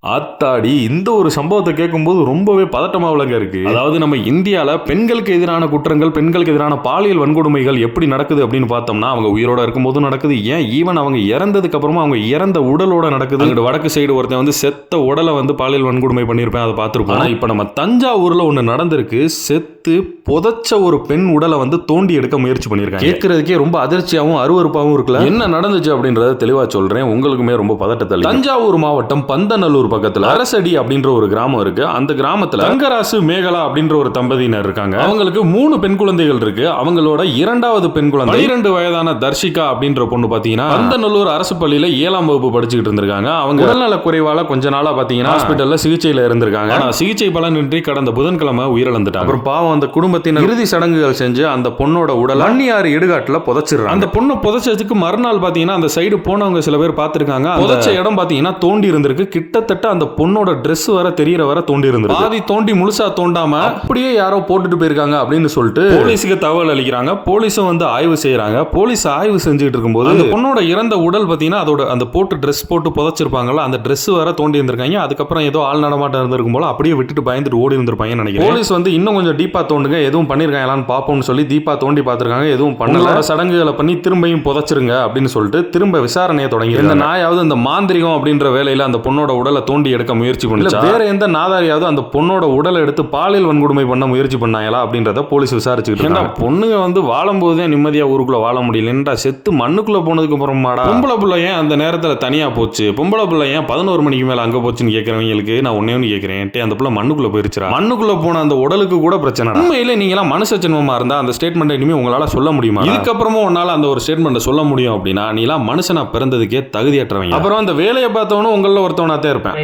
ஆத்தாடி இந்த ஒரு சம்பவத்தை கேட்கும்போது ரொம்பவே பதட்டமாவலங்க இருக்கு. அதாவது நம்ம இந்தியால பெண்களுக்கு எதிரான குற்றங்கள், பெண்களுக்கு எதிரான பாலியல் வன்கொடுமைகள் எப்படி நடக்குது அப்படின்னு பார்த்தோம்னா, அவங்க உயிரோட இருக்கும்போது நடக்குது. ஏன் ஈவன் அவங்க இறந்ததுக்கு அப்புறமா அவங்க இறந்த உடலோட நடக்குது. அங்கிட்டு வடக்கு சைடு ஒருத்தன் வந்து செத்த உடலை வந்து பாலியல் வன்கொடுமை பண்ணியிருப்பேன், அதை பார்த்துருப்போம். ஆனா இப்ப நம்ம தஞ்சாவூர்ல ஒண்ணு நடந்திருக்கு. செத்து புதைச்ச ஒரு பெண் உடலை வந்து தோண்டி எடுக்க முயற்சி பண்ணியிருக்காங்க. கேட்கறதுக்கே ரொம்ப அதிர்ச்சியாகவும் அருவருப்பாகவும் இருக்குல்ல. என்ன நடந்துச்சு அப்படின்றத தெளிவா சொல்றேன், உங்களுக்குமே ரொம்ப பதட்டத்தை. தஞ்சாவூர் மாவட்டம் பந்தநல்லூர் பக்கத்துல அரசடி அப்படின்ற ஒரு கிராமம் இருக்கு. அந்த கிராமத்துல தங்கராசு மேகலா அப்படின்ற ஒரு தம்பதியினர் இருக்காங்க. அவங்களுக்கு 3 பெண் குழந்தைகள் இருக்கு. அவங்களோட இரண்டாவது பெண் குழந்தை 12 வயதான தர்ஷிகா அப்படின்ற பொண்ணு பாத்தீங்கன்னா பந்தநல்லூர் அரசு பள்ளியில 7ஆம் வகுப்பு படிச்சுக்கிட்டு இருந்திருக்காங்க. அவங்க உடல்நல குறைவால கொஞ்ச நாளா பாத்தீங்கன்னா ஹாஸ்பிட்டல்ல சிகிச்சையில இருந்திருக்காங்க. ஆனா சிகிச்சை பலனின்றி கடந்த புதன்கிழமை உயிரிழந்துட்டாங்க. அப்புறம் பாவம் அந்த குடும்பத்தினர் இறுதி சடங்குகள் செஞ்சு அந்த பொண்ணோட உடல் அன்னியாறு இடுகாட்டுல புதைச்சிடுறாங்க. அந்த பொண்ணை புதைச்சதுக்கு மறுநாள் பாத்தீங்கன்னா அந்த சைடு போனவங்க சில பேர் பாத்துருக்காங்க. புதைச்ச இடம் பாத்தீங்கன்னா தோண்டி இருந்திருக்கு. கிட்டத்தட்ட அந்த பொண்ணோட Dress வர தெரியற வர தோண்டி இருந்திருக்கு. பாதி தோண்டி முழுசா தோண்டாம அப்படியே யாரோ போட்டுட்டு போயிருக்காங்க அப்படின்னு சொல்லிட்டு போலீஸுக்கு தகவல் அளிக்கிறாங்க. போலீஸும் வந்து ஆய்வு செய்யறாங்க. போலீஸ் ஆய்வு செஞ்சுட்டு இருக்கும்போது அந்த பொண்ணோட இறந்த உடல் பாத்தீங்கன்னா அதோட அந்த போட்டு Dress போட்டு புதைச்சிருப்பாங்கல்ல, அந்த Dress வர தோண்டி இருந்திருக்காங்க. அதுக்கப்புறம் ஏதோ ஆள் நடமாட்டம் இருந்திருக்கும் போல அப்படியே விட்டுட்டு பயந்துட்டு ஓடி இருந்திருப்பாங்கன்னு நினைக்கிறேன். போலீஸ் வந்து இன்னும் கொஞ்சம் டீப்பா தோண்டுங்க, எதுவும் பண்ணிருக்காங்களான்னு பாப்போம்னு சொல்லி டீப்பா தோண்டி பார்த்திருக்காங்க. எதுவும் பண்ணல, சடங்குகளை பண்ணி திரும்பியும் புதைச்சிருங்க அப்படின்னு சொல்லிட்டு திரும்ப விசாரணையை தொடங்கி இந்த நாயாவது இந்த மாந்திரிகம் அப்படின்ற வேலையில அந்த பொண்ணோட உடலை தோண்டி எடுக்க முயற்சி பண்ணுச்சா, வேற எந்த நாதாரியாவது அந்த பொண்ணோட உடலை எடுத்து பாலியல் வன்கொடுமை பண்ண முயற்சி பண்ணாங்களா அப்படின்றத போலீஸ் விசாரிச்சுக்கிட்டு இருக்காங்க. பொண்ணுங்க வந்து வாழும்போதே நிம்மதியா ஊருக்குள்ள வாழ முடியலன்றா செத்து மண்ணுக்குள்ள போனதுக்கு அப்புறமாடா பொம்பளை பிள்ளை ஏன் அந்த நேரத்துல தனியா போச்சு, பொம்பளை பிள்ளை ஏன் 11 மணிக்கு மேல அங்க போச்சுன்னு கேட்கறவங்களுக்கு நான் ஒன்னே ஒன்று கேட்கிறேன், அந்த பிள்ளை மண்ணுக்குள்ள போயிருச்சுரா, மண்ணுக்குள்ள போன அந்த உடலுக்கு கூட பிரச்சனை. உண்மையிலே நீங்க எல்லாம் மனுஷ ஜென்மமா இருந்தா அந்த ஸ்டேட்மெண்ட் இனிமே உங்களால சொல்ல முடியுமா? இதுக்கப்புறமும் உன்னால அந்த ஒரு ஸ்டேட்மெண்ட் சொல்ல முடியும் அப்படின்னா நீ எல்லாம் மனுஷனா பிறந்ததுக்கே தகுதியற்றவங்க. அப்புறம் அந்த வேலையை பார்த்தவனும் உங்கள ஒருத்தவனா தான் இருப்பேன்.